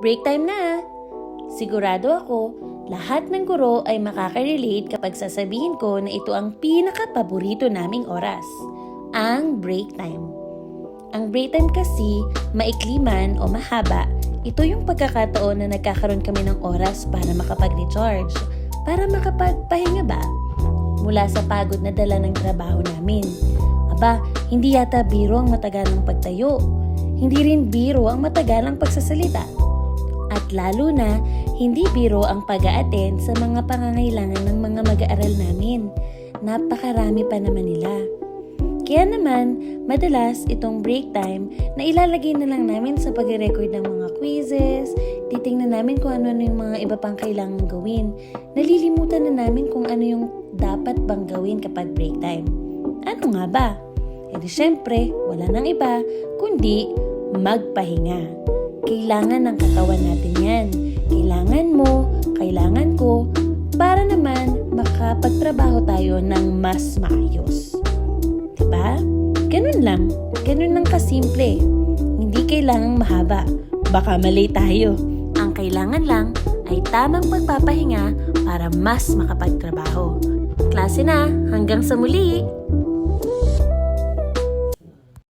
Break time na! Sigurado ako, lahat ng guro ay makaka-relate kapag sasabihin ko na ito ang pinaka-paborito naming oras, ang break time. Ang break time kasi, maikli man o mahaba, ito yung pagkakataon na nagkakaroon kami ng oras para makapag-recharge, para makapagpahinga ba? Mula sa pagod na dala ng trabaho namin. Aba, hindi yata biro ang matagalang pagtayo. Hindi rin biro ang matagalang pagsasalita. At lalo na, hindi biro ang pag-a-attend sa mga pangangailangan ng mga mag-aaral namin. Napakarami pa naman nila. Kaya naman, madalas itong break time na ilalagay na lang namin sa pag-record ng mga quizzes, titingnan namin kung ano yung mga iba pang kailangan gawin. Nalilimutan na namin kung ano yung dapat bang gawin kapag break time. Ano nga ba? E di syempre, wala nang iba, kundi magpahinga. Kailangan ng katawan natin yan. Kailangan mo, kailangan ko, para naman makapagtrabaho tayo ng mas maayos. Diba? Ganun lang. Ganun lang kasimple. Hindi kailangang mahaba. Baka mali tayo. Ang kailangan lang ay tamang pagpapahinga para mas makapagtrabaho. Klase na, hanggang sa muli!